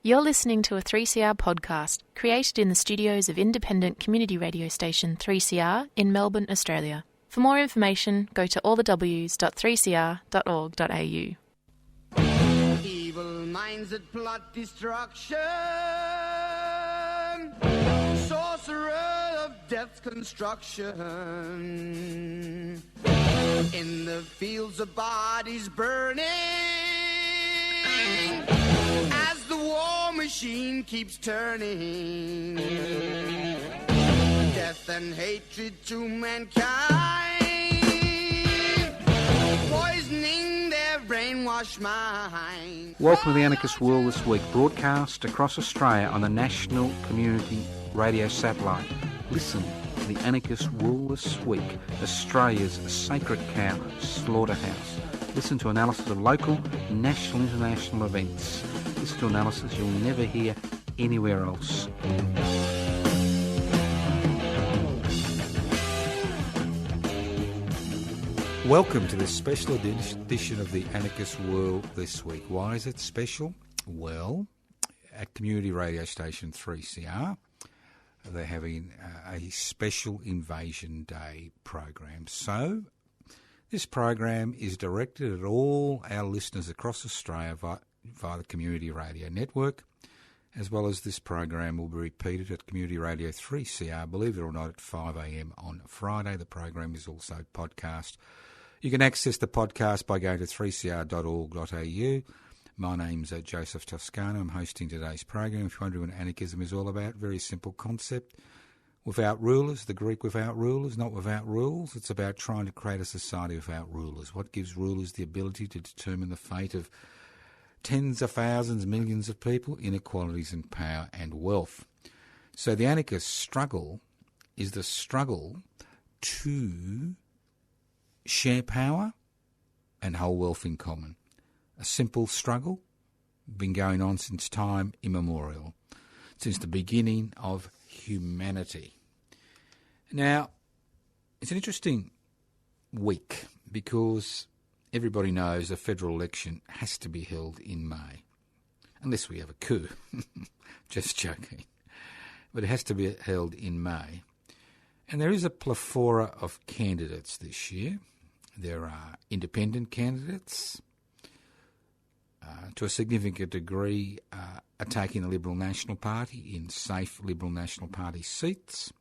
You're listening to a 3CR podcast created in the studios of independent community radio station 3CR in Melbourne, Australia. For more information, go to allthews.3cr.org.au. Evil minds that plot destruction, sorcerer of death's construction, in the fields of bodies burning, as the war machine keeps turning, death and hatred to mankind, poisoning their brainwashed mind. Welcome to the Anarchist World This Week, broadcast across Australia on the National Community Radio Satellite. Listen to the Anarchist World This Week, Australia's sacred cow slaughterhouse. Listen to analysis of local, national, international events. Listen to analysis you'll never hear anywhere else. Welcome to this special edition of the Anarchist World This Week. Why is it special? Well, at community radio station 3CR, they're having a special Invasion Day program. So, this program is directed at all our listeners across Australia via the Community Radio Network, as well as this program will be repeated at Community Radio 3CR, believe it or not, at 5 a.m. on Friday. The program is also podcast. You can access the podcast by going to 3cr.org.au. My name's Joseph Toscano. I'm hosting today's program. If you wonder what anarchism is all about, very simple concept. Without rulers, the Greek without rulers, not without rules. It's about trying to create a society without rulers. What gives rulers the ability to determine the fate of tens of thousands, millions of people? Inequalities in power and wealth. So the anarchist struggle is the struggle to share power and hold wealth in common. A simple struggle, been going on since time immemorial, since the beginning of humanity. Now, it's an interesting week because everybody knows a federal election has to be held in May, unless we have a coup. Just joking. But it has to be held in May. And there is a plethora of candidates this year. There are independent candidates, to a significant degree attacking the Liberal National Party in safe Liberal National Party seats.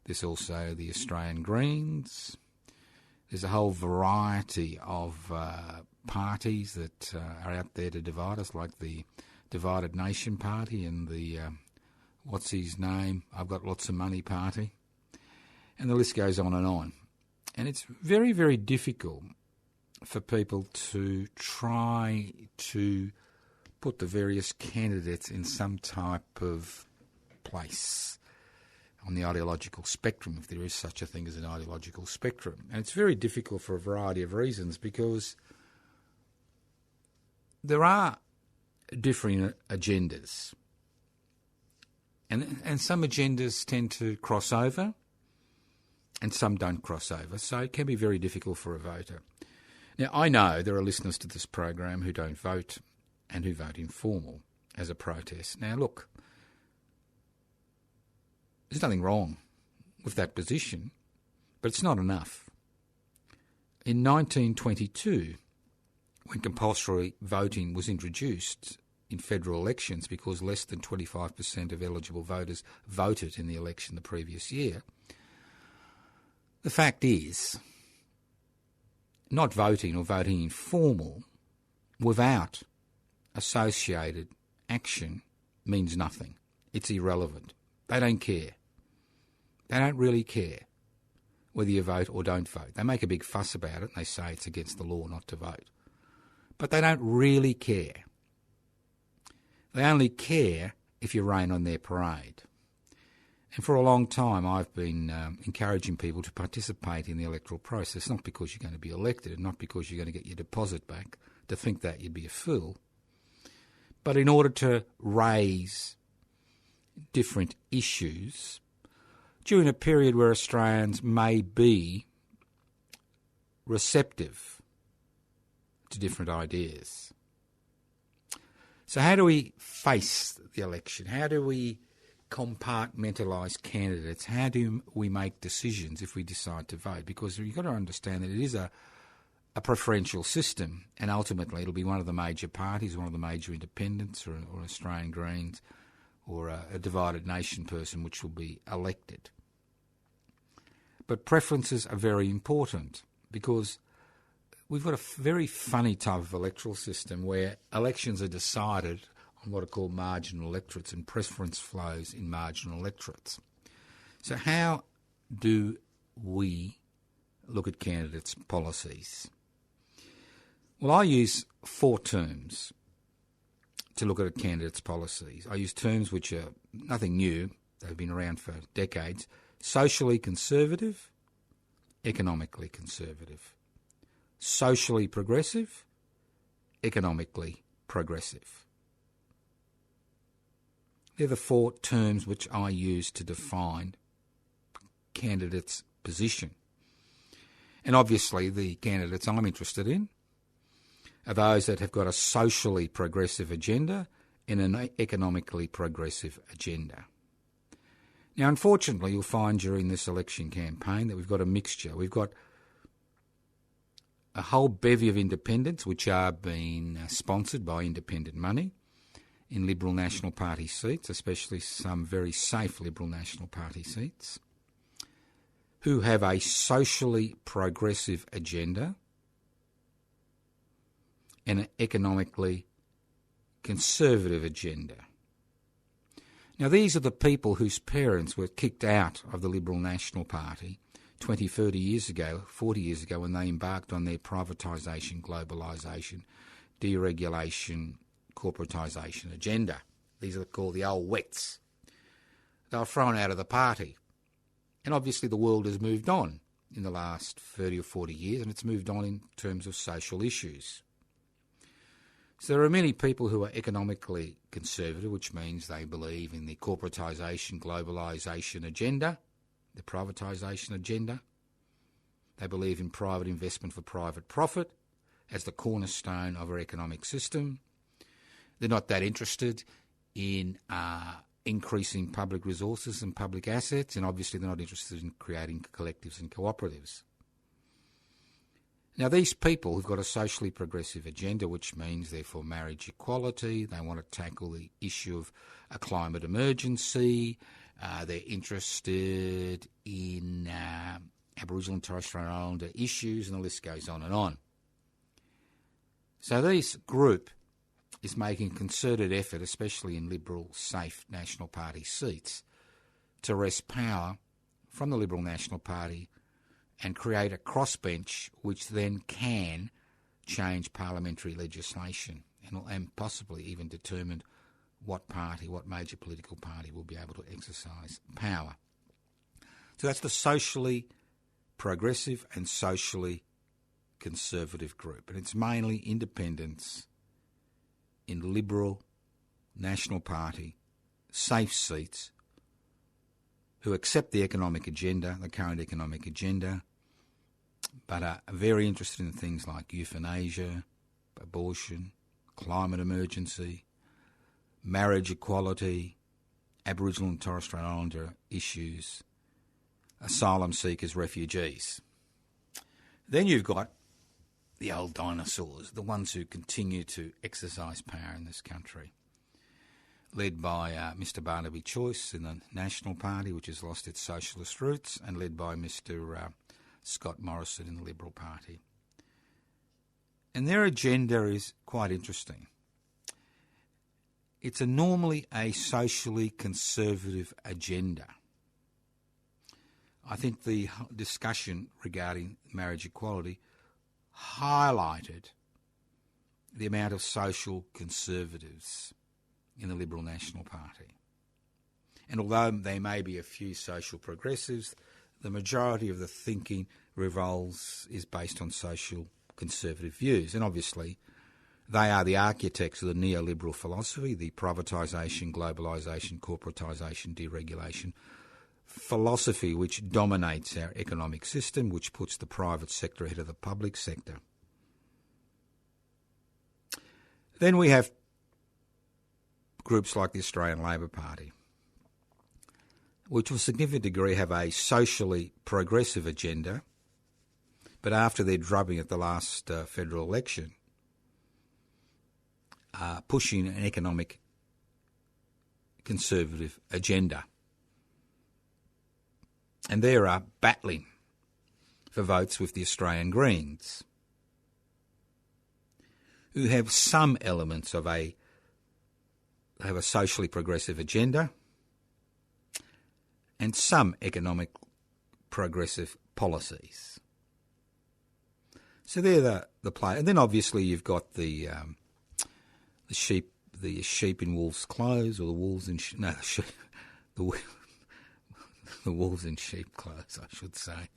There's also the Australian Greens. There's a whole variety of parties that are out there to divide us, like the Divided Nation Party and the, what's his name, I've Got Lots of Money Party. And the list goes on. And it's very, very difficult for people to try to put the various candidates in some type of place on the ideological spectrum, if there is such a thing as an ideological spectrum. And it's very difficult for a variety of reasons because there are differing agendas. And some agendas tend to cross over and some don't cross over. So it can be very difficult for a voter. Now, I know there are listeners to this program who don't vote and who vote informal as a protest. Now, look, there's nothing wrong with that position, but it's not enough. In 1922, when compulsory voting was introduced in federal elections because less than 25% of eligible voters voted in the election the previous year, the fact is, not voting or voting informal without associated action means nothing. It's irrelevant. They don't care. They don't really care whether you vote or don't vote. They make a big fuss about it and they say it's against the law not to vote. But they don't really care. They only care if you rain on their parade. And for a long time I've been encouraging people to participate in the electoral process, not because you're going to be elected and not because you're going to get your deposit back. To think that, you'd be a fool. But in order to raise different issues during a period where Australians may be receptive to different ideas. So how do we face the election? How do we compartmentalise candidates? How do we make decisions if we decide to vote? Because you've got to understand that it is a preferential system, and ultimately it'll be one of the major parties, one of the major independents or Australian Greens or a divided nation person which will be elected. But preferences are very important because we've got a very funny type of electoral system where elections are decided on what are called marginal electorates and preference flows in marginal electorates. So how do we look at candidates' policies? Well, I use 4 terms to look at a candidate's policies. I use terms which are nothing new. They've been around for decades. Socially conservative, economically conservative. Socially progressive, economically progressive. They're the 4 terms which I use to define candidates' position. And obviously the candidates I'm interested in are those that have got a socially progressive agenda and an economically progressive agenda. Now, unfortunately, you'll find during this election campaign that we've got a mixture. We've got a whole bevy of independents which are being sponsored by independent money in Liberal National Party seats, especially some very safe Liberal National Party seats, who have a socially progressive agenda and an economically conservative agenda. Now, these are the people whose parents were kicked out of the Liberal National Party 20, 30 years ago, 40 years ago, when they embarked on their privatisation, globalisation, deregulation, corporatisation agenda. These are called the old wets. They were thrown out of the party. And obviously the world has moved on in the last 30 or 40 years, and it's moved on in terms of social issues. So there are many people who are economically conservative, which means they believe in the corporatisation, globalisation agenda, the privatisation agenda. They believe in private investment for private profit as the cornerstone of our economic system. They're not that interested in increasing public resources and public assets, and obviously they're not interested in creating collectives and cooperatives. Now, these people who've got a socially progressive agenda, which means they're for marriage equality, they want to tackle the issue of a climate emergency, they're interested in Aboriginal and Torres Strait Islander issues, and the list goes on and on. So this group is making concerted effort, especially in Liberal, safe National Party seats, to wrest power from the Liberal National Party and create a crossbench which then can change parliamentary legislation and possibly even determine what major political party will be able to exercise power. So that's the socially progressive and socially conservative group. And it's mainly independents in Liberal National Party safe seats who accept the economic agenda, the current economic agenda, but are very interested in things like euthanasia, abortion, climate emergency, marriage equality, Aboriginal and Torres Strait Islander issues, asylum seekers, refugees. Then you've got the old dinosaurs, the ones who continue to exercise power in this country, led by Mr Barnaby Choice in the National Party, which has lost its socialist roots, and led by Mr Scott Morrison in the Liberal Party. And their agenda is quite interesting. It's normally a socially conservative agenda. I think the discussion regarding marriage equality highlighted the amount of social conservatives in the Liberal National Party. And although there may be a few social progressives, the majority of the thinking is based on social conservative views. And obviously they are the architects of the neoliberal philosophy, the privatisation, globalisation, corporatisation, deregulation philosophy which dominates our economic system, which puts the private sector ahead of the public sector. Then we have groups like the Australian Labor Party, which to a significant degree have a socially progressive agenda, but after their drubbing at the last federal election, are pushing an economic conservative agenda. And they are battling for votes with the Australian Greens, who have some elements of a socially progressive agenda and some economic progressive policies. So they're the play. And then obviously you've got the sheep in wolves' clothes, or the wolves in the wolves in sheep clothes, I should say.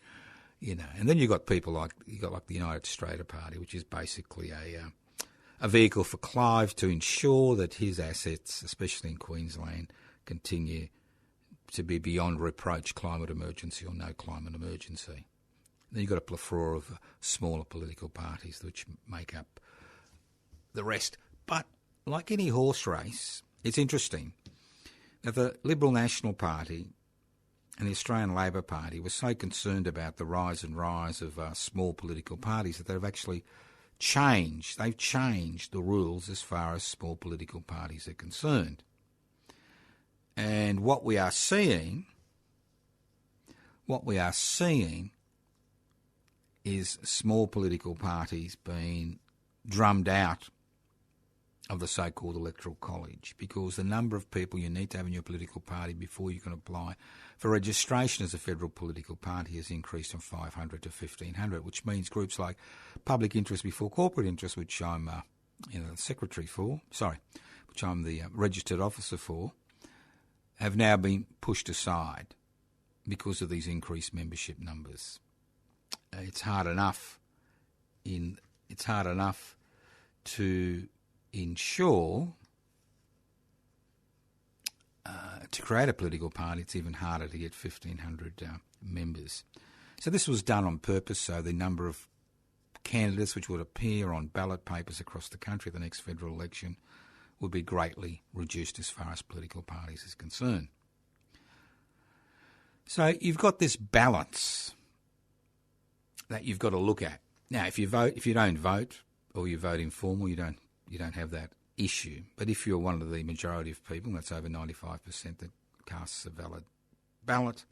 You know, and then you've got people like the United Australia Party, which is basically a vehicle for Clive to ensure that his assets, especially in Queensland, continue to be beyond reproach, climate emergency or no climate emergency. Then you've got a plethora of smaller political parties which make up the rest. But like any horse race, it's interesting that the Liberal National Party and the Australian Labor Party were so concerned about the rise of small political parties that they've actually changed. They've changed the rules as far as small political parties are concerned. And what we are seeing is small political parties being drummed out of the so-called electoral college, because the number of people you need to have in your political party before you can apply for registration as a federal political party has increased from 500 to 1,500, which means groups like Public Interest Before Corporate Interest, which I'm the secretary for, which I'm the registered officer for, have now been pushed aside because of these increased membership numbers. It's hard enough to ensure to create a political party. It's even harder to get 1,500 members. So this was done on purpose, so the number of candidates which would appear on ballot papers across the country at the next federal election would be greatly reduced as far as political parties is concerned. So you've got this balance that you've got to look at. Now, if you don't vote, or you vote informal, you don't have that issue. But if you're one of the majority of people, that's over 95% that casts a valid ballot,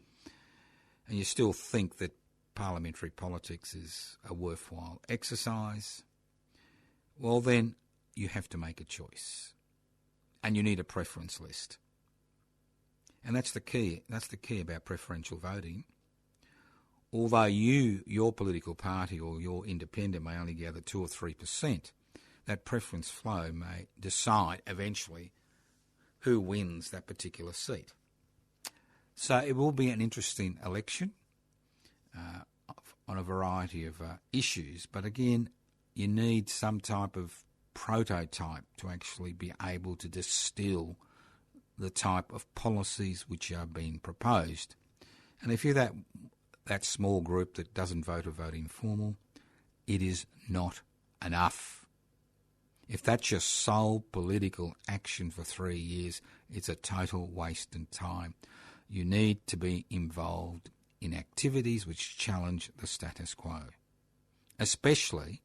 and you still think that parliamentary politics is a worthwhile exercise, well then you have to make a choice. And you need a preference list. And that's the key. That's the key about preferential voting. Although your political party or your independent may only gather 2 or 3%, that preference flow may decide eventually who wins that particular seat. So it will be an interesting election on a variety of issues. But again, you need some type of prototype to actually be able to distill the type of policies which are being proposed. And if you're that small group that doesn't vote or vote informal, it is not enough. If that's your sole political action for 3 years, it's a total waste of time. You need to be involved in activities which challenge the status quo, especially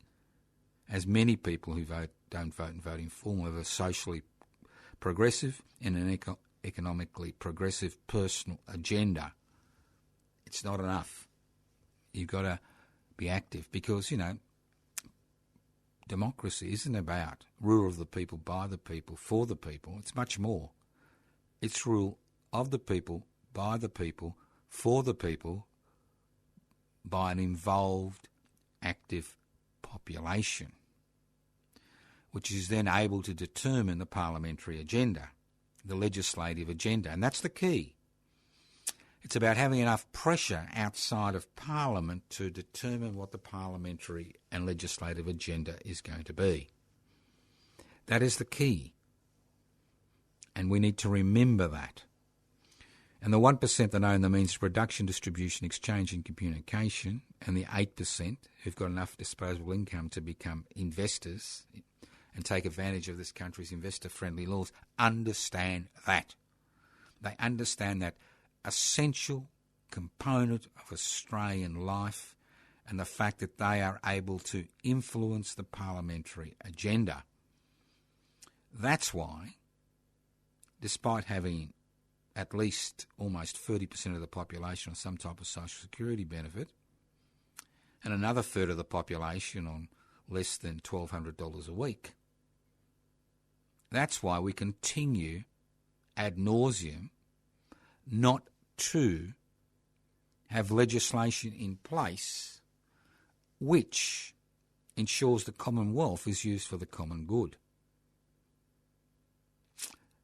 as many people who don't vote and vote informal have a socially progressive and an economically progressive personal agenda. It's not enough. You've got to be active because, democracy isn't about rule of the people, by the people, for the people. It's much more. It's rule of the people, by the people, for the people, by an involved, active population, which is then able to determine the parliamentary agenda, the legislative agenda. And that's the key. It's about having enough pressure outside of Parliament to determine what the parliamentary and legislative agenda is going to be. That is the key. And we need to remember that. And the 1% that own the means of production, distribution, exchange and communication, and the 8% who've got enough disposable income to become investors and take advantage of this country's investor-friendly laws understand that. They understand that essential component of Australian life and the fact that they are able to influence the parliamentary agenda. That's why, despite having at least almost 30% of the population on some type of social security benefit, and another third of the population on less than $1,200 a week, that's why we continue ad nauseum not to have legislation in place which ensures the Commonwealth is used for the common good.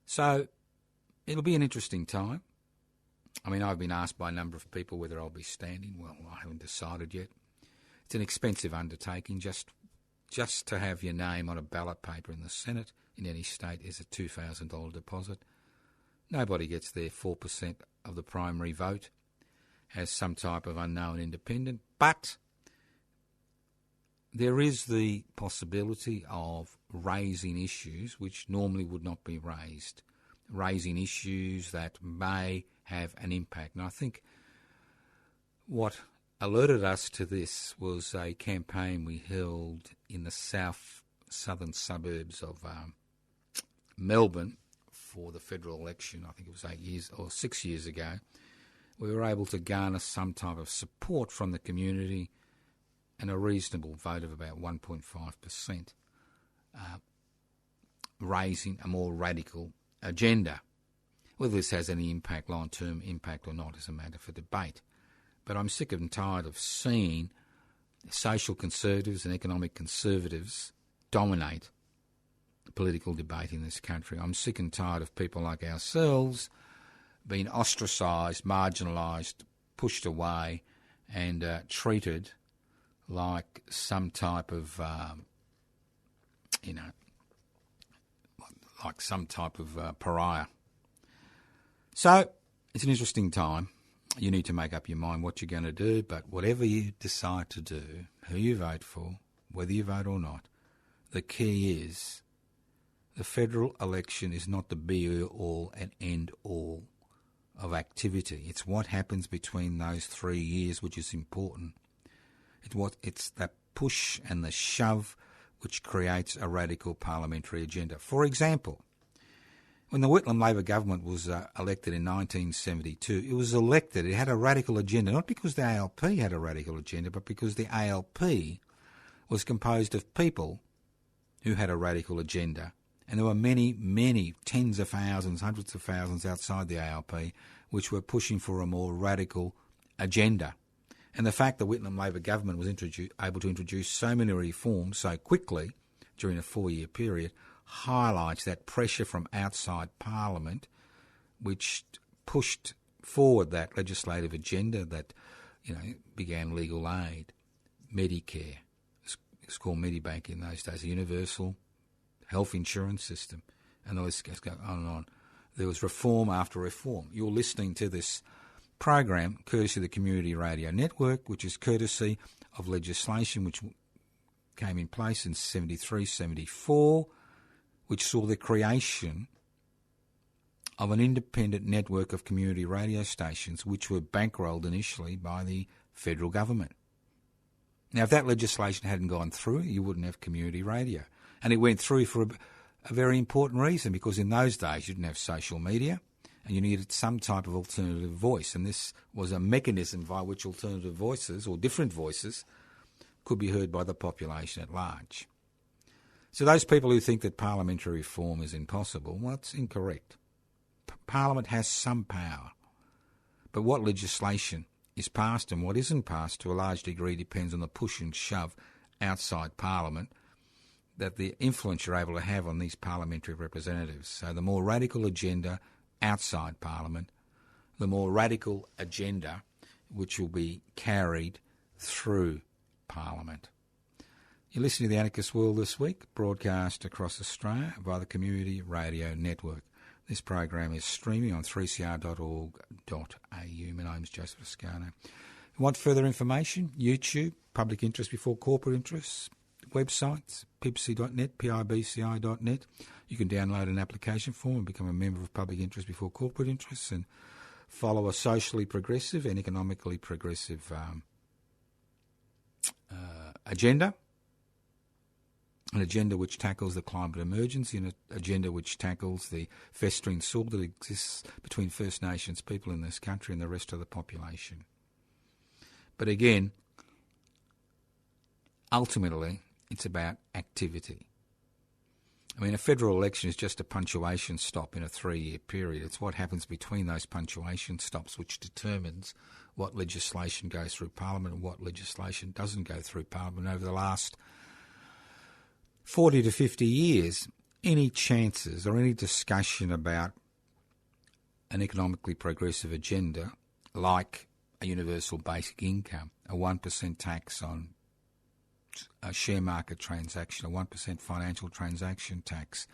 So it'll be an interesting time. I mean, I've been asked by a number of people whether I'll be standing. Well, I haven't decided yet. It's an expensive undertaking. Just to have your name on a ballot paper in the Senate in any state is a $2,000 deposit. Nobody gets their 4% of the primary vote as some type of unknown independent, but there is the possibility of raising issues which normally would not be raised, raising issues that may have an impact. And I think what alerted us to this was a campaign we held in the southern suburbs of Melbourne for the federal election. I think it was 6 years ago. We were able to garner some type of support from the community and a reasonable vote of about 1.5%, raising a more radical agenda. Whether this has any impact, long-term impact or not, is a matter for debate. But I'm sick and tired of seeing social conservatives and economic conservatives dominate political debate in this country. I'm sick and tired of people like ourselves being ostracised, marginalised, pushed away and treated like some type of, pariah. So it's an interesting time. You need to make up your mind what you're going to do, but whatever you decide to do, who you vote for, whether you vote or not, the key is the federal election is not the be-all and end-all of activity. It's what happens between those 3 years which is important. It's that push and the shove which creates a radical parliamentary agenda. For example, when the Whitlam Labor government was elected in 1972, it had a radical agenda, not because the ALP had a radical agenda, but because the ALP was composed of people who had a radical agenda. And there were many, many tens of thousands, hundreds of thousands outside the ALP which were pushing for a more radical agenda. And the fact the Whitlam Labor government was able to introduce so many reforms so quickly during a 4-year period highlights that pressure from outside Parliament which pushed forward that legislative agenda that, began legal aid, Medicare, it's called Medibank in those days, a universal health insurance system, and the list goes on and on. There was reform after reform. You're listening to this program courtesy of the Community Radio Network, which is courtesy of legislation which came in place in 73, 74, which saw the creation of an independent network of community radio stations which were bankrolled initially by the federal government. Now, if that legislation hadn't gone through, you wouldn't have community radio. And it went through for a very important reason, because in those days you didn't have social media and you needed some type of alternative voice. And this was a mechanism by which alternative voices or different voices could be heard by the population at large. So those people who think that parliamentary reform is impossible, well, it's incorrect. Parliament has some power. But what legislation is passed and what isn't passed to a large degree depends on the push and shove outside Parliament, that the influence you're able to have on these parliamentary representatives. So the more radical agenda outside Parliament, the more radical agenda which will be carried through Parliament. You're listening to The Anarchist World This Week, broadcast across Australia via the Community Radio Network. This program is streaming on 3cr.org.au. My name's Joseph Ascano. If you want further information, YouTube, public interest before corporate interests, websites, PIBCI.net, PIBCI.net. You can download an application form and become a member of public interest before corporate interests and follow a socially progressive and economically progressive agenda. An agenda which tackles the climate emergency, and an agenda which tackles the festering sore that exists between First Nations people in this country and the rest of the population. But again, ultimately, it's about activity. I mean, a federal election is just a punctuation stop in a 3-year period. It's what happens between those punctuation stops which determines what legislation goes through Parliament and what legislation doesn't go through Parliament. Over the last 40 to 50 years, any chances or any discussion about an economically progressive agenda, like a universal basic income, a 1% tax on a share market transaction, a 1% financial transaction tax,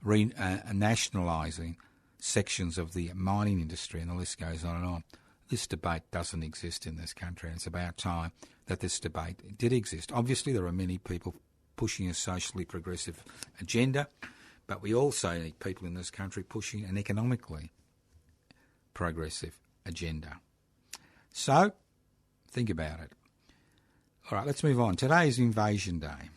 nationalising sections of the mining industry, and the list goes on and on. This debate doesn't exist in this country, and it's about time that this debate did exist. Obviously, there are many people pushing a socially progressive agenda, but we also need people in this country pushing an economically progressive agenda. So, think about it. All right, let's move on. Today is Invasion Day.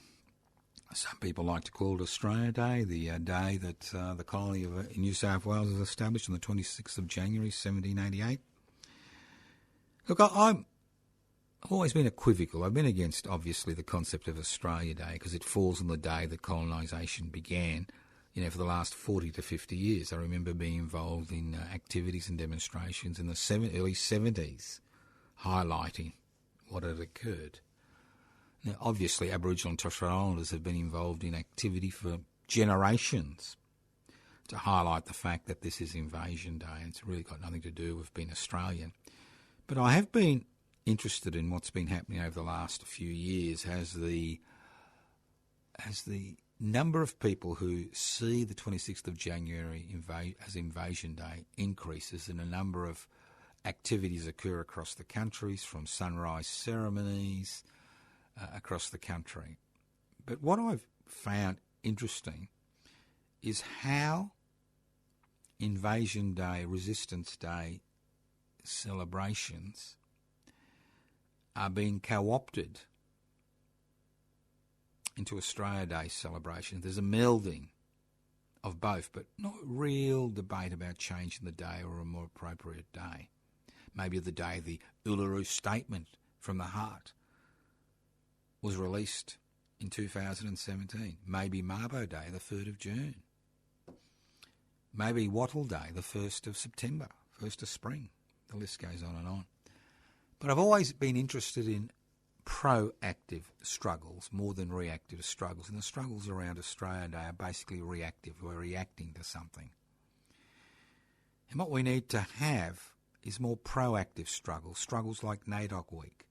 Some people like to call it Australia Day, the day that the colony of New South Wales was established on the 26th of January 1788. Look, I've always been equivocal. I've been against, obviously, the concept of Australia Day because it falls on the day that colonisation began. You know, for the last 40 to 50 years, I remember being involved in activities and demonstrations in the early 70s, highlighting what had occurred. Now, obviously, Aboriginal and Torres Strait Islanders have been involved in activity for generations to highlight the fact that this is Invasion Day, and it's really got nothing to do with being Australian. But I have been interested in what's been happening over the last few years as the number of people who see the 26th of January as Invasion Day increases, and a number of activities occur across the countries, from sunrise ceremonies across the country. But what I've found interesting is how Invasion Day, Resistance Day celebrations are being co-opted into Australia Day celebrations. There's a melding of both, but not real debate about changing the day or a more appropriate day. Maybe the day the Uluru Statement from the Heart was released in 2017. Maybe Mabo Day, the 3rd of June. Maybe Wattle Day, the 1st of September, 1st of spring. The list goes on and on. But I've always been interested in proactive struggles more than reactive struggles. And the struggles around Australia Day are basically reactive. We're reacting to something. And what we need to have is more proactive struggles like NAIDOC Week,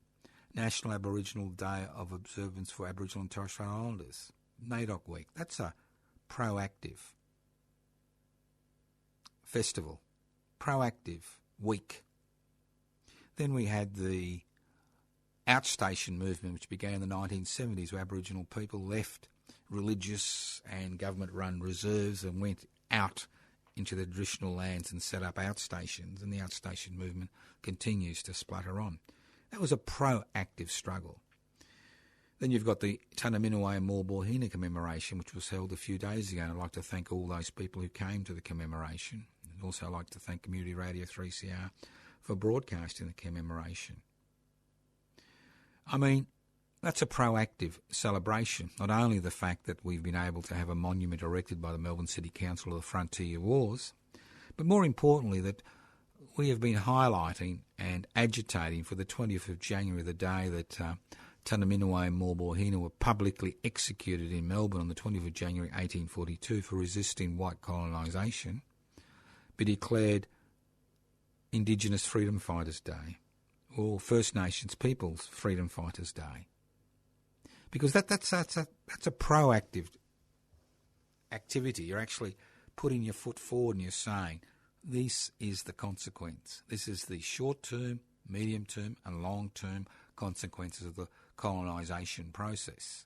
National Aboriginal Day of Observance for Aboriginal and Torres Strait Islanders. NAIDOC Week, that's a proactive festival, proactive week. Then we had the outstation movement, which began in the 1970s, where Aboriginal people left religious and government-run reserves and went out into the traditional lands and set up outstations, and the outstation movement continues to splutter on. That was a proactive struggle. Then you've got the Tannaminaway and Morrison commemoration, which was held a few days ago, and I'd like to thank all those people who came to the commemoration. I'd also like to thank Community Radio 3CR for broadcasting the commemoration. I mean, that's a proactive celebration. Not only the fact that we've been able to have a monument erected by the Melbourne City Council of the Frontier Wars, but more importantly that we have been highlighting and agitating for the 20th of January, the day that Tannaminaway and Morrison were publicly executed in Melbourne on the 20th of January 1842 for resisting white colonisation, be declared Indigenous Freedom Fighters Day or First Nations Peoples Freedom Fighters Day. Because that's a proactive activity. You're actually putting your foot forward and you're saying, this is the consequence. This is the short-term, medium-term and long-term consequences of the colonisation process.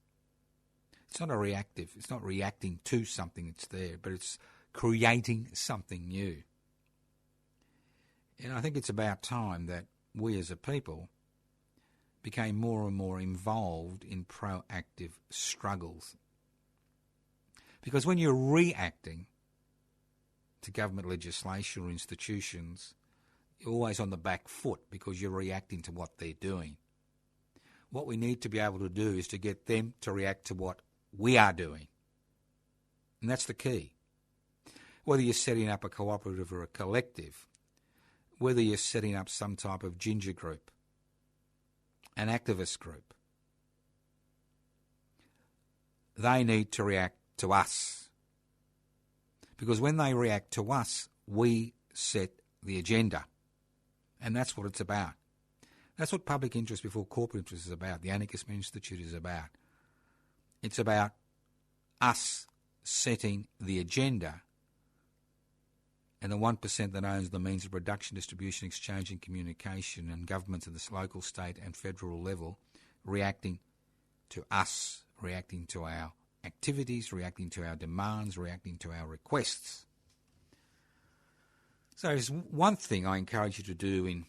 It's not a reactive. It's not reacting to something that's there, but it's creating something new. And I think it's about time that we as a people became more and more involved in proactive struggles. Because when you're reacting to government legislation or institutions, you're always on the back foot because you're reacting to what they're doing. What we need to be able to do is to get them to react to what we are doing. And that's the key. Whether you're setting up a cooperative or a collective, whether you're setting up some type of ginger group, an activist group, they need to react to us. Because when they react to us, we set the agenda. And that's what it's about. That's what public interest before corporate interest is about. The Anarchist Institute is about. It's about us setting the agenda, and the 1% that owns the means of production, distribution, exchange and communication, and governments at this local, state and federal level reacting to us, reacting to our activities, reacting to our demands, reacting to our requests. So there's one thing I encourage you to do in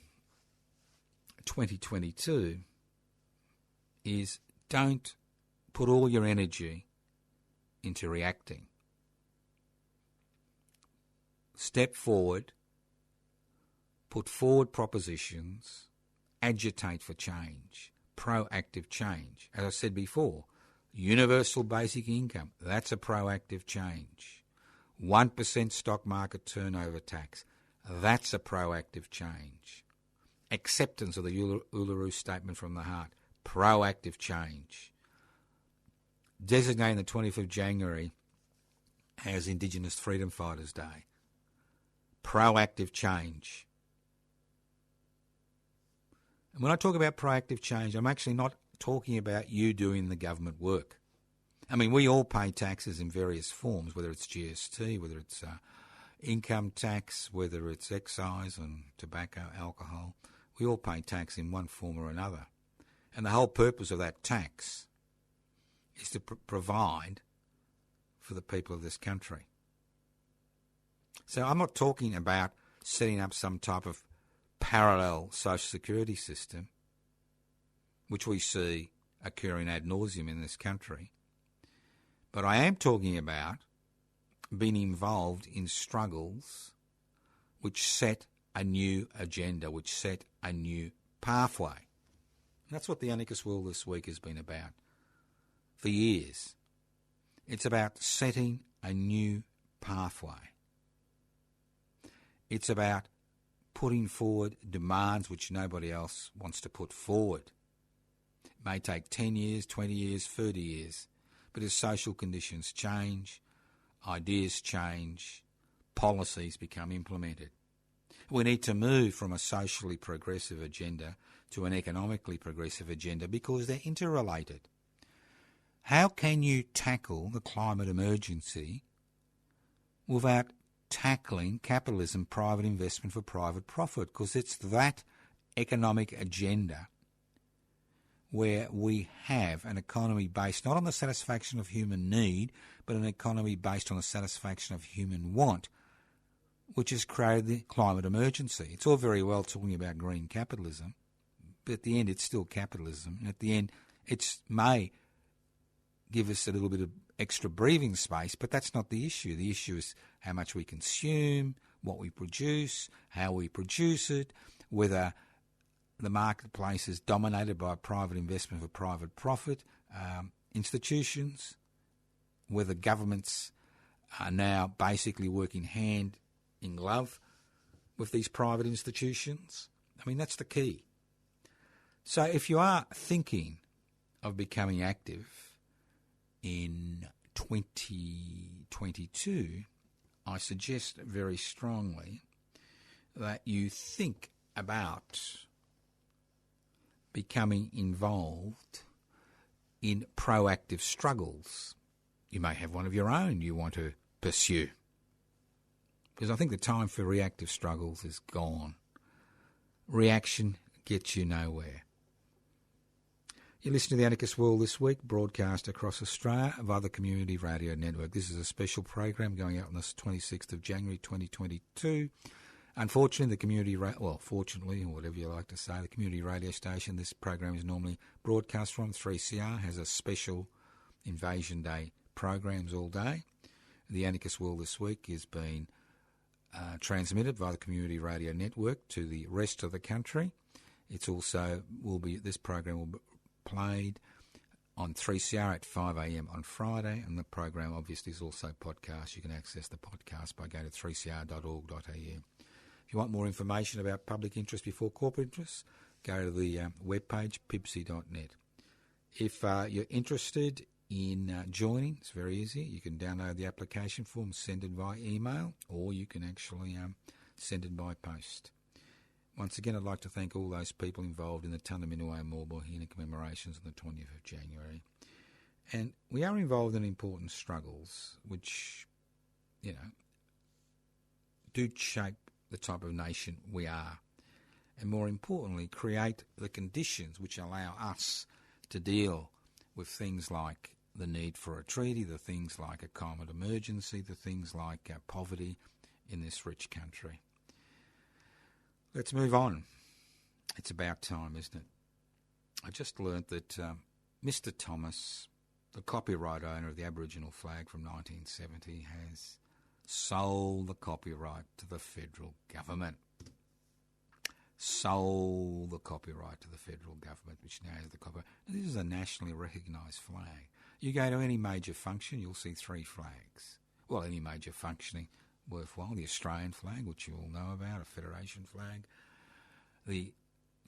2022 is don't put all your energy into reacting. Step forward, put forward propositions, agitate for change, proactive change. As I said before, universal basic income, that's a proactive change. 1% stock market turnover tax, that's a proactive change. Acceptance of the Uluru Statement from the Heart, proactive change. Designating the 25th of January as Indigenous Freedom Fighters Day, proactive change. And when I talk about proactive change, I'm actually not talking about you doing the government work. I mean, we all pay taxes in various forms, whether it's GST, whether it's income tax, whether it's excise and tobacco, alcohol. We all pay tax in one form or another. And the whole purpose of that tax is to provide for the people of this country. So I'm not talking about setting up some type of parallel social security system, which we see occurring ad nauseum in this country. But I am talking about being involved in struggles which set a new agenda, which set a new pathway. And that's what the Anarchist World this week has been about for years. It's about setting a new pathway. It's about putting forward demands which nobody else wants to put forward. It may take 10 years, 20 years, 30 years, but as social conditions change, ideas change, policies become implemented. We need to move from a socially progressive agenda to an economically progressive agenda because they're interrelated. How can you tackle the climate emergency without tackling capitalism, private investment for private profit? Because it's that economic agenda where we have an economy based not on the satisfaction of human need, but an economy based on the satisfaction of human want, which has created the climate emergency. It's all very well talking about green capitalism, but at the end it's still capitalism. And at the end it may give us a little bit of extra breathing space, but that's not the issue. The issue is how much we consume, what we produce, how we produce it, whether the marketplace is dominated by private investment for private profit, institutions, whether governments are now basically working hand in glove with these private institutions. I mean, that's the key. So if you are thinking of becoming active in 2022, I suggest very strongly that you think about becoming involved in proactive struggles. You may have one of your own you want to pursue, because I think the time for reactive struggles is gone. Reaction gets you nowhere. You listen to the Anarchist World This Week, broadcast across Australia via the Community Radio Network. This is a special program going out on the 26th of January 2022. Unfortunately, fortunately, or whatever you like to say, the community radio station this program is normally broadcast from, 3CR, has a special Invasion Day programs all day. The Anarchist World This Week is being transmitted via the Community Radio Network to the rest of the country. This program will be played on 3CR at 5 a.m. on Friday, and the program obviously is also podcast. You can access the podcast by going to 3cr.org.au. If you want more information about public interest before corporate interest, go to the webpage PIBCI.net. If you're interested in joining, it's very easy. You can download the application form, send it via email, or you can actually send it by post. Once again, I'd like to thank all those people involved in the Tundaminua Morbohina commemorations on the 20th of January. And we are involved in important struggles which, do shape the type of nation we are. And more importantly, create the conditions which allow us to deal with things like the need for a treaty, the things like a climate emergency, the things like poverty in this rich country. Let's move on. It's about time, isn't it? I just learnt that Mr. Thomas, the copyright owner of the Aboriginal flag from 1970, has sold the copyright to the federal government. Sold the copyright to the federal government, which now has the copyright. This is a nationally recognised flag. You go to any major function, you'll see 3 flags. Well, any major functioning worthwhile. The Australian flag, which you all know about, a federation flag. The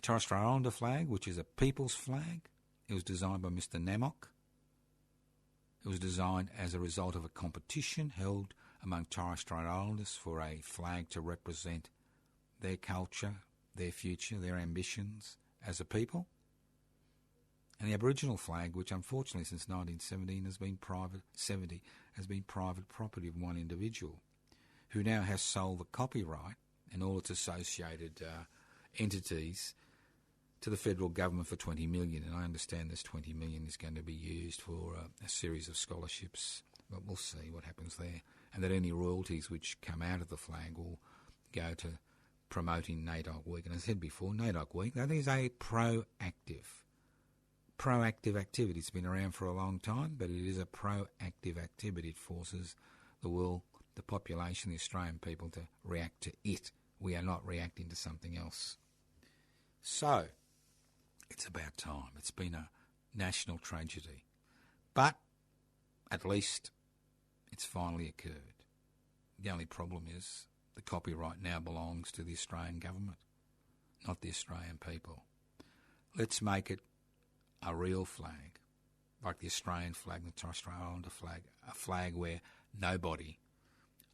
Torres Strait Islander flag, which is a people's flag. It was designed by Mr. Namok. It was designed as a result of a competition held among Torres Strait Islanders for a flag to represent their culture, their future, their ambitions as a people. And the Aboriginal flag, which unfortunately since 1917 has been private property of one individual, who now has sold the copyright and all its associated entities to the federal government for $20 million. And I understand this $20 million is going to be used for a series of scholarships, but we'll see what happens there. And that any royalties which come out of the flag will go to promoting NAIDOC Week. And as I said before, NAIDOC Week, that is a proactive activity. It's been around for a long time, but it is a proactive activity. It forces the world, the population, the Australian people to react to it. We are not reacting to something else. So, it's about time. It's been a national tragedy. But, at least, it's finally occurred. The only problem is the copyright now belongs to the Australian government, not the Australian people. Let's make it a real flag, like the Australian flag, the Torres Strait Islander flag, a flag where nobody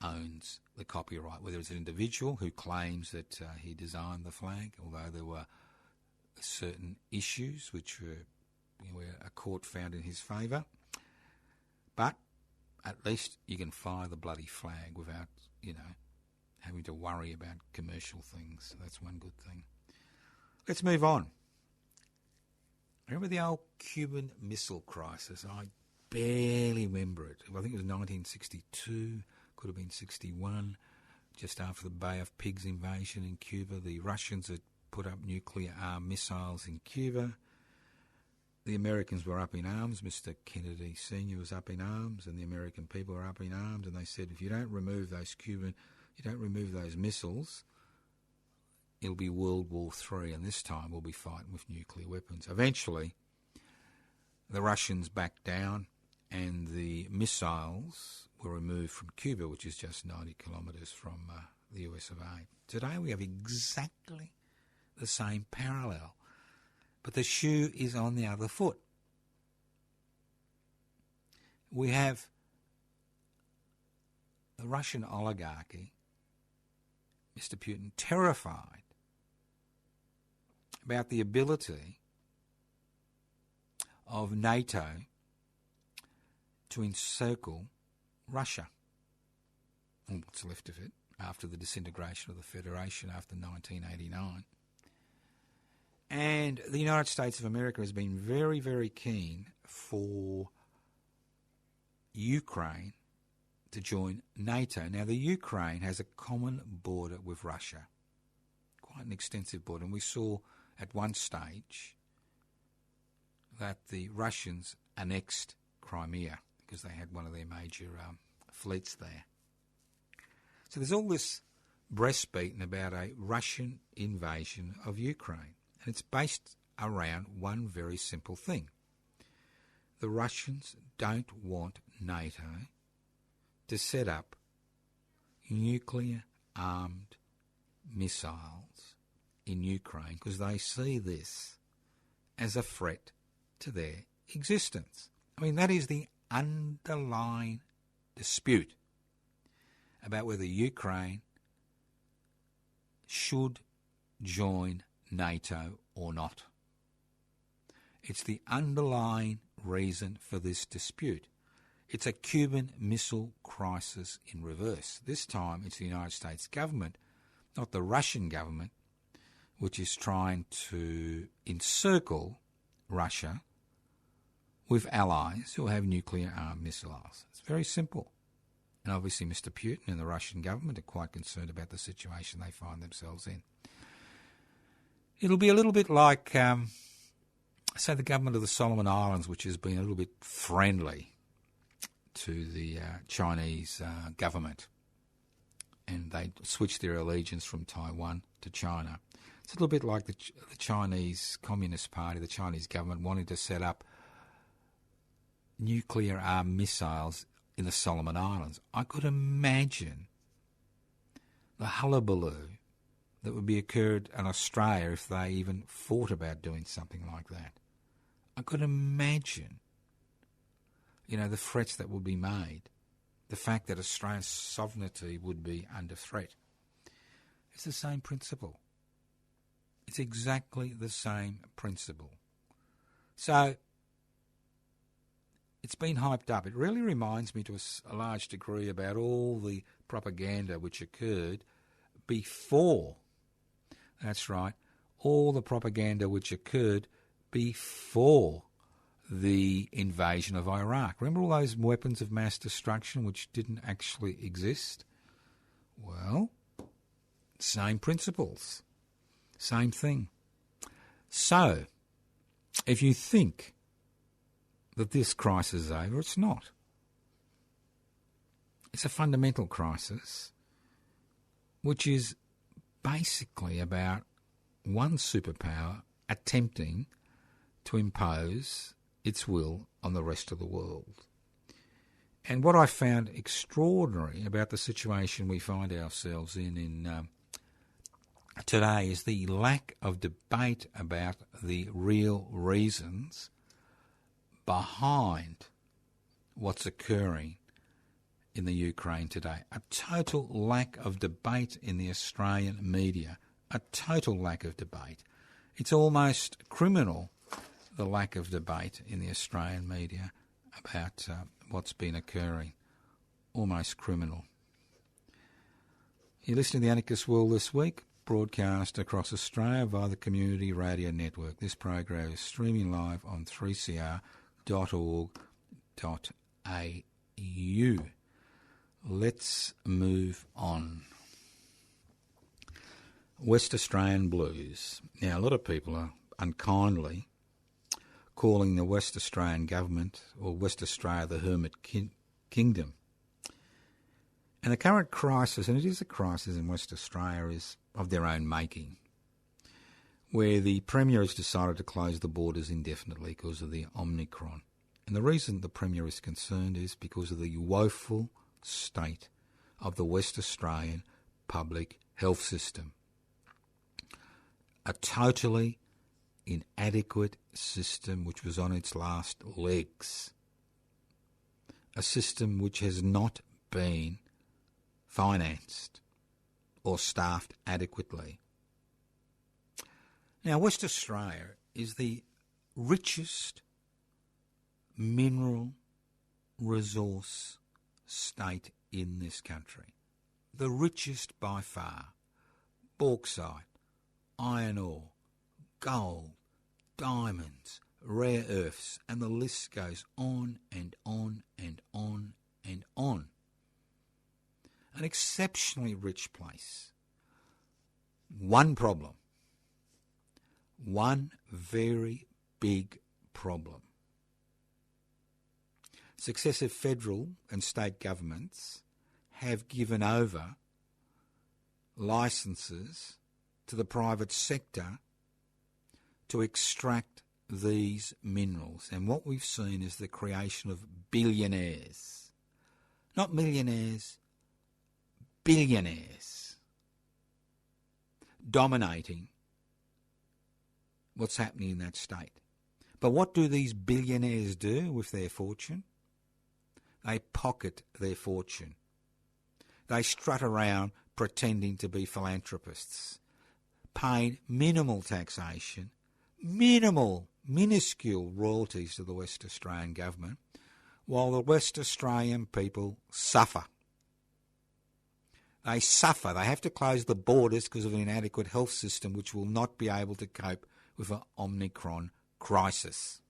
owns the copyright, whether it's an individual who claims that he designed the flag, although there were certain issues which were, where a court found in his favour. But at least you can fly the bloody flag without, having to worry about commercial things. So that's one good thing. Let's move on. Remember the old Cuban Missile crisis? I barely remember it. I think it was 1962, could have been 61, just after the Bay of Pigs invasion in Cuba. The Russians had put up nuclear-armed missiles in Cuba. The Americans were up in arms. Mr. Kennedy Sr. was up in arms, and the American people were up in arms, and they said, if you don't remove those missiles, it'll be World War III, and this time we'll be fighting with nuclear weapons. Eventually, the Russians backed down, and the missiles were removed from Cuba, which is just 90 kilometres from the US of A. Today we have exactly the same parallel, but the shoe is on the other foot. We have the Russian oligarchy, Mr. Putin, terrified about the ability of NATO to encircle Russia, or what's left of it, after the disintegration of the Federation after 1989. And the United States of America has been very, very keen for Ukraine to join NATO. Now, the Ukraine has a common border with Russia, quite an extensive border. And we saw at one stage that the Russians annexed Crimea because they had one of their major fleets there. So there's all this breastbeaten about a Russian invasion of Ukraine. And it's based around one very simple thing. The Russians don't want NATO to set up nuclear-armed missiles in Ukraine because they see this as a threat to their existence. I mean, that is the underlying dispute about whether Ukraine should join NATO or not. It's the underlying reason for this dispute. It's a Cuban Missile crisis in reverse. This time it's the United States government, not the Russian government, which is trying to encircle Russia with allies who have nuclear-armed missiles. It's very simple. And obviously Mr. Putin and the Russian government are quite concerned about the situation they find themselves in. It'll be a little bit like, say, the government of the Solomon Islands, which has been a little bit friendly to the Chinese government. And they switched their allegiance from Taiwan to China. It's a little bit like the Chinese Communist Party, the Chinese government wanting to set up nuclear-armed missiles in the Solomon Islands. I could imagine the hullabaloo that would be occurred in Australia if they even thought about doing something like that. I could imagine, the threats that would be made, the fact that Australian sovereignty would be under threat. It's the same principle. It's exactly the same principle. So, it's been hyped up. It really reminds me to a large degree about all the propaganda which occurred before. That's right, all the propaganda which occurred before the invasion of Iraq. Remember all those weapons of mass destruction which didn't actually exist? Well, same principles, same thing. So, if you think that this crisis is over, it's not. It's a fundamental crisis which is basically about one superpower attempting to impose its will on the rest of the world. And what I found extraordinary about the situation we find ourselves in today is the lack of debate about the real reasons behind what's occurring in the Ukraine today. A total lack of debate in the Australian media. A total lack of debate. It's almost criminal, the lack of debate in the Australian media about what's been occurring. Almost criminal. You're listening to the Anarchist World This Week, broadcast across Australia via the Community Radio Network. This program is streaming live on 3cr.org.au. Let's move on. West Australian blues. Now, a lot of people are unkindly calling the West Australian government or West Australia the Hermit Kingdom. And the current crisis, and it is a crisis in West Australia, is of their own making, where the Premier has decided to close the borders indefinitely because of the Omicron. And the reason the Premier is concerned is because of the woeful state of the West Australian public health system. A totally inadequate system which was on its last legs. A system which has not been financed or staffed adequately. Now, West Australia is the richest mineral resource state in this country. The richest by far. Bauxite, iron ore, gold, diamonds, rare earths, and the list goes on and on and on and on. An exceptionally rich place. One problem. One very big problem. Successive federal and state governments have given over licences to the private sector to extract these minerals. And what we've seen is the creation of billionaires. Not millionaires, billionaires. Dominating what's happening in that state. But what do these billionaires do with their fortune? They pocket their fortune. They strut around pretending to be philanthropists, paying minimal taxation, minuscule royalties to the West Australian government, while the West Australian people suffer. They suffer. They have to close the borders because of an inadequate health system which will not be able to cope with an Omicron crisis.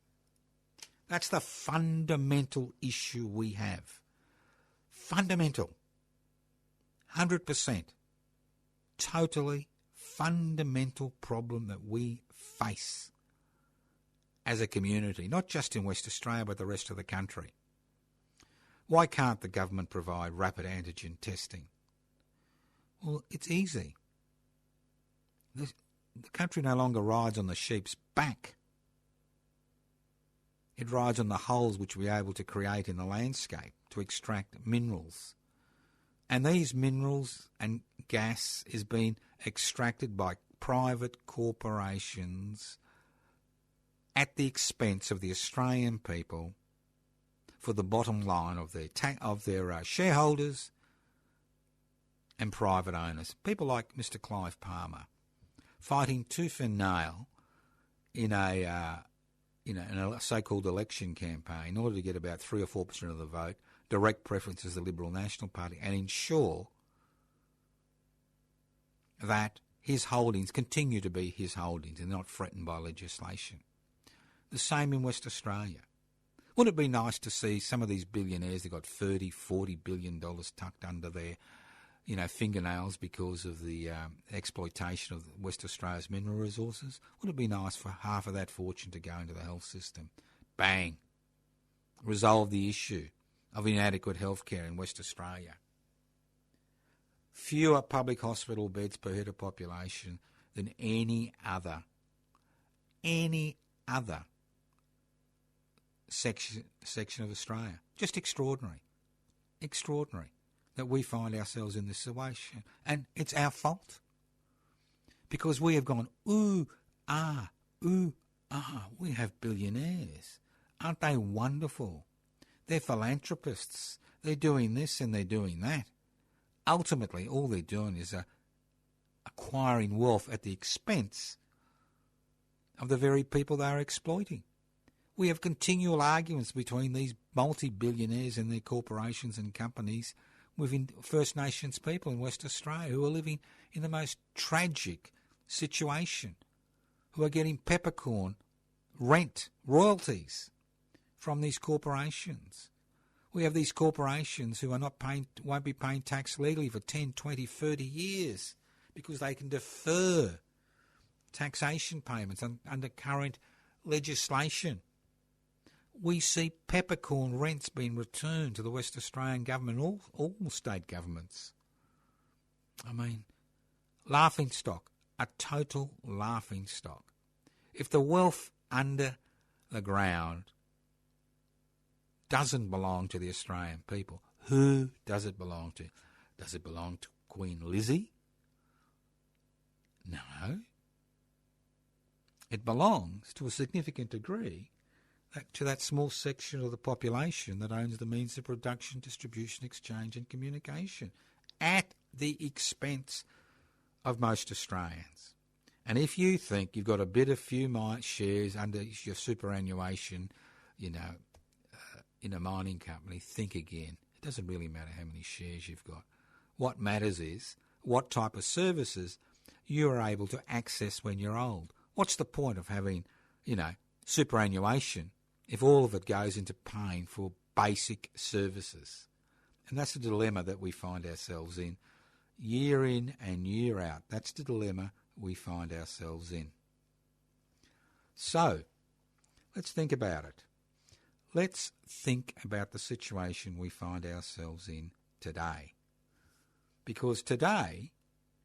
That's the fundamental issue we have. Fundamental. 100%. Totally fundamental problem that we face as a community, not just in West Australia but the rest of the country. Why can't the government provide rapid antigen testing? Well, it's easy. The country no longer rides on the sheep's back. It rides on the holes which we're able to create in the landscape to extract minerals. And these minerals and gas is being extracted by private corporations at the expense of the Australian people for the bottom line of their shareholders and private owners. People like Mr. Clive Palmer fighting tooth and nail in a so-called election campaign in order to get about 3 or 4% of the vote, direct preferences of the Liberal National Party, and ensure that his holdings continue to be his holdings and not threatened by legislation. The same in West Australia. Wouldn't it be nice to see some of these billionaires that got $30, $40 billion tucked under their fingernails because of the exploitation of West Australia's mineral resources? Wouldn't it be nice for half of that fortune to go into the health system? Bang. Resolve the issue of inadequate healthcare in West Australia. Fewer public hospital beds per head of population than any other section of Australia. Just extraordinary. Extraordinary that we find ourselves in this situation. And it's our fault. Because we have gone, ooh, ah, we have billionaires. Aren't they wonderful? They're philanthropists. They're doing this and they're doing that. Ultimately, all they're doing is acquiring wealth at the expense of the very people they are exploiting. We have continual arguments between these multi-billionaires and their corporations and companies within First Nations people in West Australia who are living in the most tragic situation, who are getting peppercorn, rent, royalties from these corporations. We have these corporations who won't be paying tax legally for 10, 20, 30 years because they can defer taxation payments under current legislation. We see peppercorn rents being returned to the West Australian government, all state governments. I mean, laughingstock, a total laughingstock. If the wealth under the ground doesn't belong to the Australian people, who does it belong to? Does it belong to Queen Lizzie? No. It belongs to a significant degree to that small section of the population that owns the means of production, distribution, exchange and communication at the expense of most Australians. And if you think you've got a bit of few shares under your superannuation, in a mining company, think again. It doesn't really matter how many shares you've got. What matters is what type of services you are able to access when you're old. What's the point of having, superannuation if all of it goes into paying for basic services? And that's the dilemma that we find ourselves in and year out. That's the dilemma we find ourselves in. So, let's think about it. Let's think about the situation we find ourselves in today. Because today,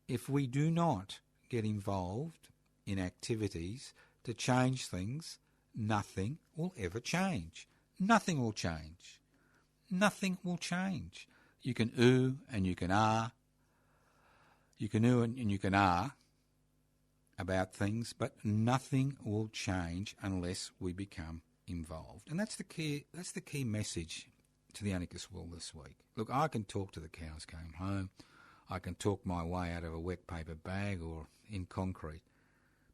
if we do not get involved in activities to change things, nothing will ever change. Nothing will change. Nothing will change. You can ooh and you can ah. You can ooh and you can ah about things, but nothing will change unless we become involved. And that's the key message to the anarchist world this week. Look, I can talk to the cows came home. I can talk my way out of a wet paper bag or in concrete.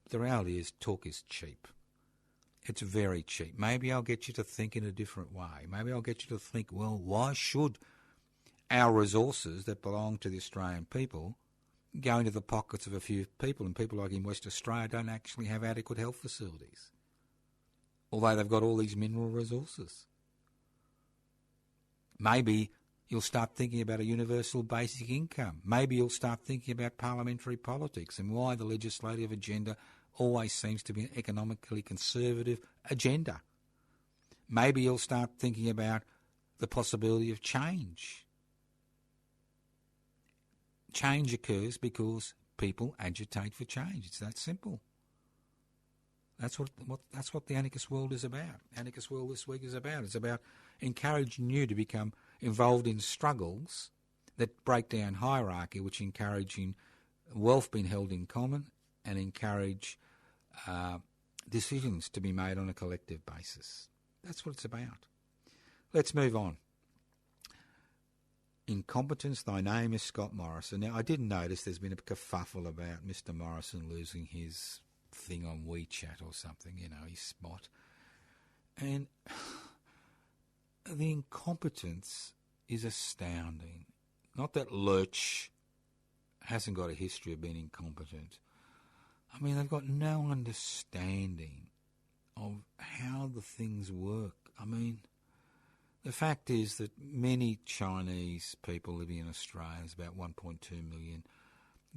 But the reality is talk is cheap. It's very cheap. Maybe I'll get you to think in a different way. Maybe I'll get you to think, well, why should our resources that belong to the Australian people go into the pockets of a few people, and people like in West Australia don't actually have adequate health facilities, although they've got all these mineral resources? Maybe you'll start thinking about a universal basic income. Maybe you'll start thinking about parliamentary politics and why the legislative agenda always seems to be an economically conservative agenda. Maybe you'll start thinking about the possibility of change. Change occurs because people agitate for change. It's that simple. That's what the anarchist world is about. Anarchist world this week is about. It's about encouraging you to become involved in struggles that break down hierarchy, which encouraging wealth being held in common and encourage decisions to be made on a collective basis. That's what it's about. Let's move on. Incompetence, thy name is Scott Morrison. Now, I did notice there's been a kerfuffle about Mr. Morrison losing his thing on WeChat or something, his spot. And the incompetence is astounding. Not that Lurch hasn't got a history of being incompetent. I mean, they've got no understanding of how the things work. I mean, the fact is that many Chinese people living in Australia, there's about 1.2 million,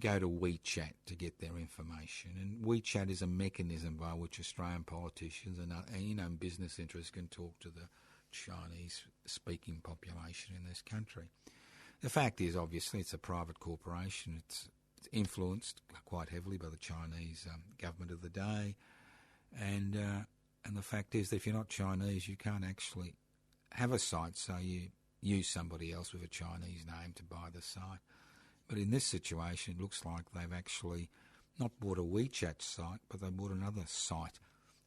go to WeChat to get their information. And WeChat is a mechanism by which Australian politicians and business interests can talk to the Chinese-speaking population in this country. The fact is, obviously, it's a private corporation. It's influenced quite heavily by the Chinese government of the day. And the fact is that if you're not Chinese, you can't actually have a site, so you use somebody else with a Chinese name to buy the site. But in this situation, it looks like they've actually not bought a WeChat site, but they bought another site,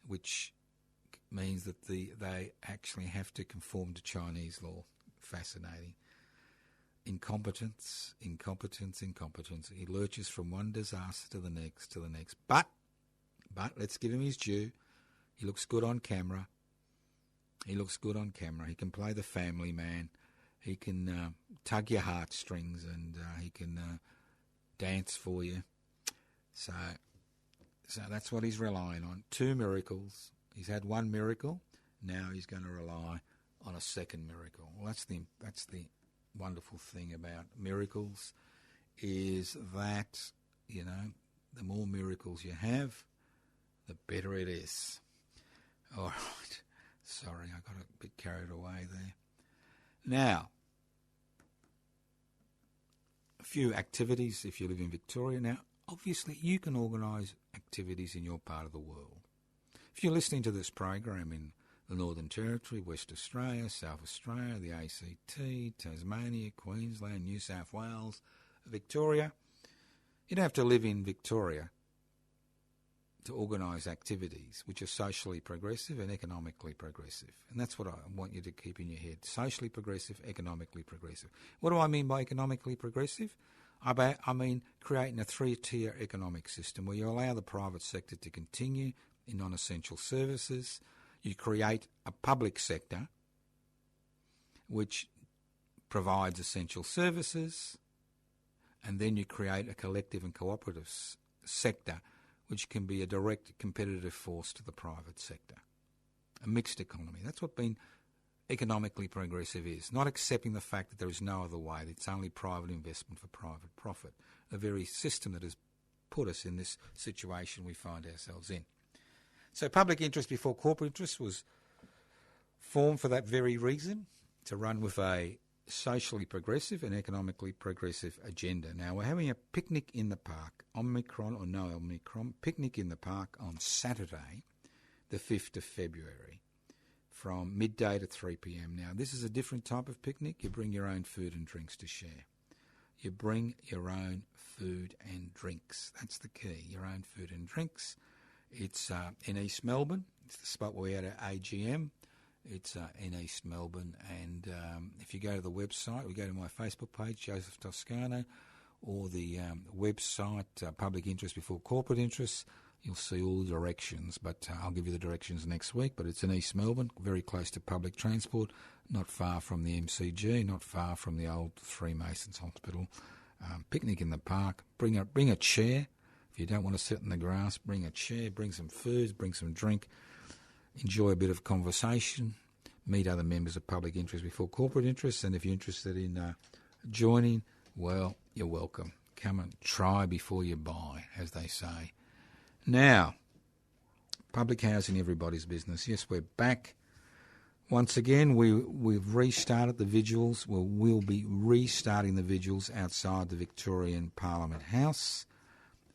which means that they actually have to conform to Chinese law. Fascinating. Incompetence. He lurches from one disaster to the next. But let's give him his due. He looks good on camera. He can play the family man. He can tug your heartstrings and he can dance for you. So that's what he's relying on. 2 miracles. He's had 1 miracle. Now he's going to rely on a second miracle. Well, that's the wonderful thing about miracles, is that, the more miracles you have, the better it is. All right. Sorry, I got a bit carried away there. Now, a few activities if you live in Victoria. Now, obviously, you can organise activities in your part of the world. If you're listening to this program in the Northern Territory, West Australia, South Australia, the ACT, Tasmania, Queensland, New South Wales, Victoria, you don't have to live in Victoria to organise activities which are socially progressive and economically progressive. And that's what I want you to keep in your head. Socially progressive, economically progressive. What do I mean by economically progressive? I mean creating a 3-tier economic system where you allow the private sector to continue in non-essential services. You create a public sector which provides essential services, and then you create a collective and cooperative sector which can be a direct competitive force to the private sector. A mixed economy. That's what being economically progressive is. Not accepting the fact that there is no other way, that it's only private investment for private profit. The very system that has put us in this situation we find ourselves in. So public interest before corporate interest was formed for that very reason, to run with a socially progressive and economically progressive agenda. Now, we're having a picnic in the park, Omicron or no Omicron, picnic in the park on Saturday, the 5th of February, from midday to 3 p.m. Now, this is a different type of picnic. You bring your own food and drinks to share. You bring your own food and drinks. That's the key, your own food and drinks. It's in East Melbourne. It's the spot where we had our AGM. It's in East Melbourne. And if you go to the website, we go to my Facebook page, Joseph Toscano, or the website, Public Interest Before Corporate Interests, you'll see all the directions. But I'll give you the directions next week. But it's in East Melbourne, very close to public transport, not far from the MCG, not far from the old Freemasons Hospital. Picnic in the park. Bring a chair. If you don't want to sit in the grass, bring a chair, bring some food, bring some drink. Enjoy a bit of conversation. Meet other members of Public Interest Before Corporate Interests. And if you're interested in joining, well, you're welcome. Come and try before you buy, as they say. Now, public housing, everybody's business. Yes, we're back. Once again, we've restarted the vigils. Well, we'll be restarting the vigils outside the Victorian Parliament House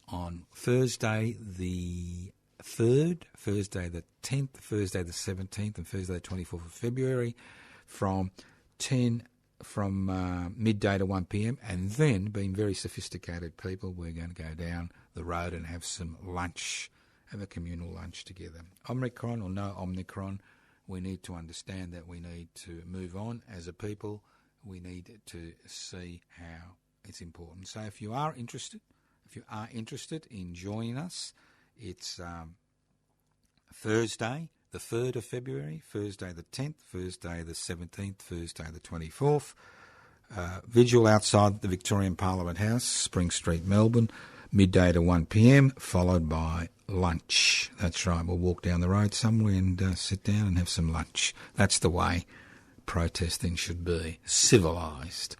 on Thursday the 3rd, Thursday the 10th, Thursday the 17th and Thursday the 24th of February from midday to 1 p.m. And then, being very sophisticated people, we're going to go down the road and have some lunch, have a communal lunch together. Omicron or no Omicron, we need to understand that we need to move on as a people. We need to see how it's important. So if you are interested in joining us, it's Thursday, the 3rd of February, Thursday the 10th, Thursday the 17th, Thursday the 24th. Vigil outside the Victorian Parliament House, Spring Street, Melbourne, midday to 1 p.m, followed by lunch. That's right, we'll walk down the road somewhere and sit down and have some lunch. That's the way protesting should be, civilised.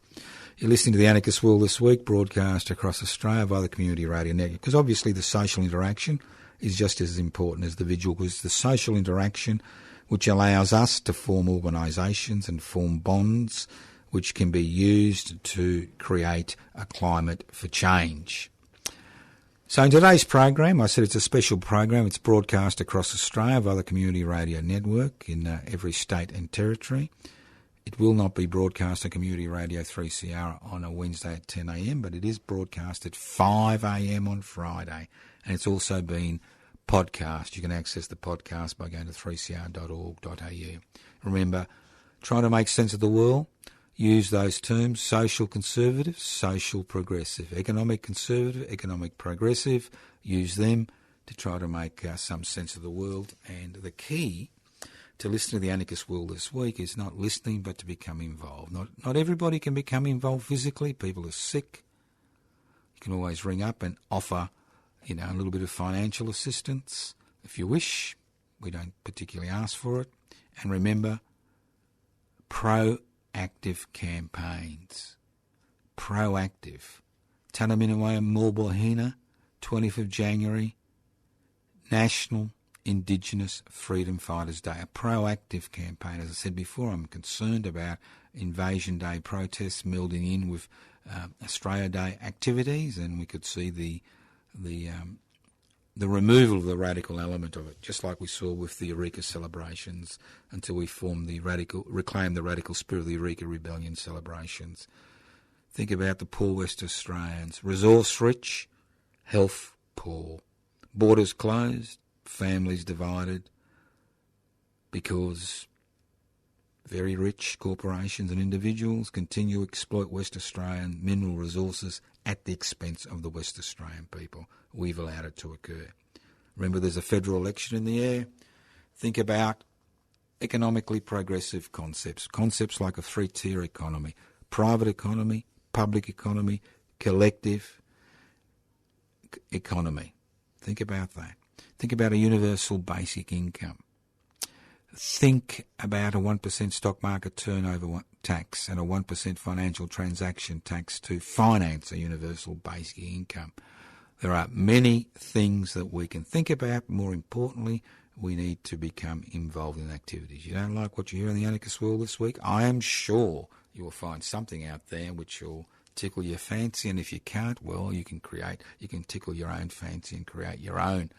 You're listening to the Anarchist World This Week, broadcast across Australia via the Community Radio Network, because obviously the social interaction is just as important as the vigil, because the social interaction which allows us to form organisations and form bonds which can be used to create a climate for change. So in today's program, I said it's a special program. It's broadcast across Australia via the Community Radio Network in every state and territory. It will not be broadcast on Community Radio 3CR on a Wednesday at 10 a.m, but it is broadcast at 5 a.m. on Friday. And it's also been podcast. You can access the podcast by going to 3cr.org.au. Remember, trying to make sense of the world, use those terms: social conservative, social progressive, economic conservative, economic progressive. Use them to try to make some sense of the world. And the key to listening to the Anarchist World This Week is not listening, but to become involved. Not everybody can become involved physically. People are sick. You can always ring up and offer, a little bit of financial assistance if you wish. We don't particularly ask for it. And remember, proactive campaigns. Proactive. Tanaminawaya Mulbohina, 20th of January, National Indigenous Freedom Fighters Day. A proactive campaign. As I said before, I'm concerned about Invasion Day protests melding in with Australia Day activities, and we could see the removal of the radical element of it, just like we saw with the Eureka celebrations, until we reclaim the radical spirit of the Eureka Rebellion celebrations. Think about the poor West Australians, resource rich, health poor, borders closed, families divided, because very rich corporations and individuals continue to exploit West Australian mineral resources at the expense of the West Australian people. We've allowed it to occur. Remember, there's a federal election in the air. Think about economically progressive concepts like a three-tier economy: private economy, public economy, collective economy. Think about that. Think about a universal basic income. Think about a 1% stock market turnover tax and a 1% financial transaction tax to finance a universal basic income. There are many things that we can think about. More importantly, we need to become involved in activities. You don't like what you hear in the anarchist world this week? I am sure you will find something out there which will tickle your fancy, and if you can't, well, you can tickle your own fancy and create your own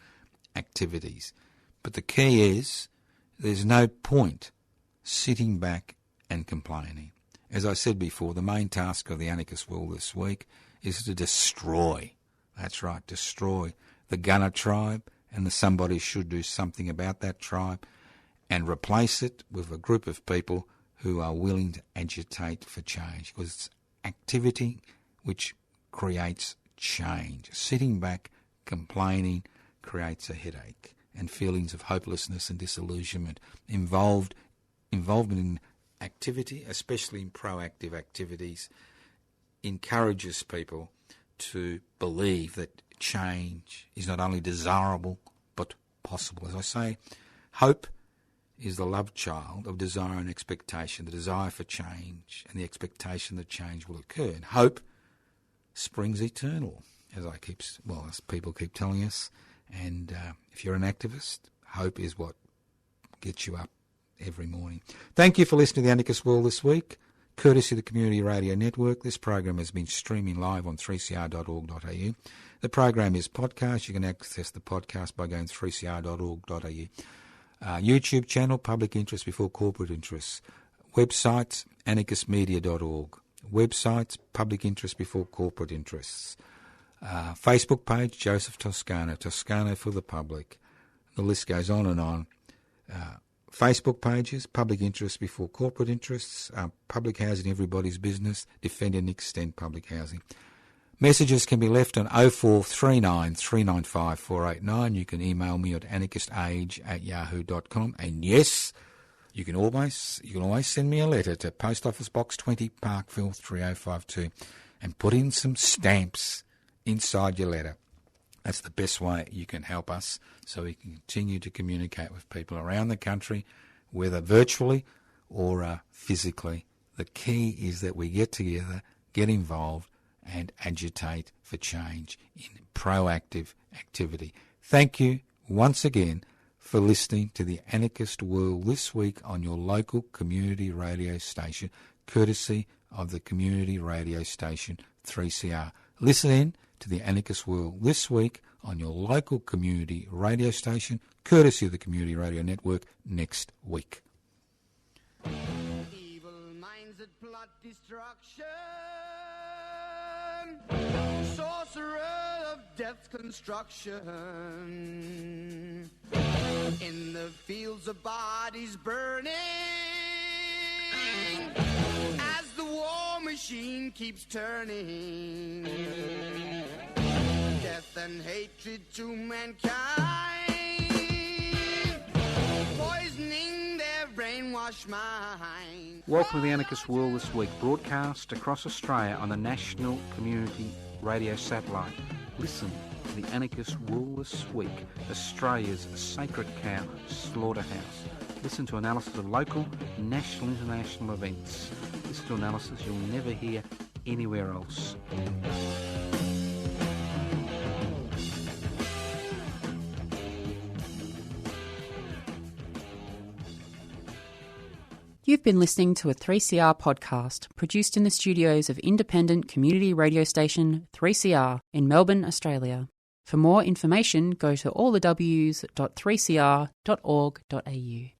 activities. But the key is, there's no point sitting back and complaining. As I said before, the main task of the anarchist world this week is to destroy, that's right, destroy the gunner tribe and the somebody should do something about that tribe, and replace it with a group of people who are willing to agitate for change, because it's activity which creates change. Sitting back, complaining, creates a headache and feelings of hopelessness and disillusionment. Involvement in activity, especially in proactive activities, encourages people to believe that change is not only desirable but possible. As I say, hope is the love child of desire and expectation, the desire for change and the expectation that change will occur. And hope springs eternal, as people keep telling us. And if you're an activist, hope is what gets you up every morning. Thank you for listening to The Anarchist World this week. Courtesy of the Community Radio Network, this program has been streaming live on 3cr.org.au. The program is podcast. You can access the podcast by going to 3cr.org.au. YouTube channel, Public Interest Before Corporate Interests. Websites, anarchistmedia.org. Websites, Public Interest Before Corporate Interests. Facebook page, Joseph Toscano, Toscano for the Public. The list goes on and on. Facebook pages, Public Interest Before Corporate Interests, Public Housing Everybody's Business, Defend and Extend Public Housing. Messages can be left on 0439 395 489. You can email me at anarchistage@yahoo.com. And yes, you can always send me a letter to Post Office Box 20, Parkville 3052, and put in some stamps inside your letter. That's the best way you can help us so we can continue to communicate with people around the country, whether virtually or physically. The key is that we get together, get involved, and agitate for change in proactive activity. Thank you once again for listening to the Anarchist World this week on your local community radio station, courtesy of the community radio station 3CR. Listen in to the Anarchist World this week on your local community radio station, courtesy of the Community Radio Network, next week. Evil minds that plot destruction, sorcerer of death's construction, in the fields of bodies burning, as the war machine keeps turning, death and hatred to mankind, poisoning their brainwashed mind. Welcome to the Anarchist World this week, broadcast across Australia on the National Community Radio Satellite. Listen to the Anarchist World this week, Australia's sacred cow slaughterhouse. Listen to analysis of local, national, international events. Listen to analysis you'll never hear anywhere else. You've been listening to a 3CR podcast produced in the studios of independent community radio station 3CR in Melbourne, Australia. For more information, go to allthews.3cr.org.au.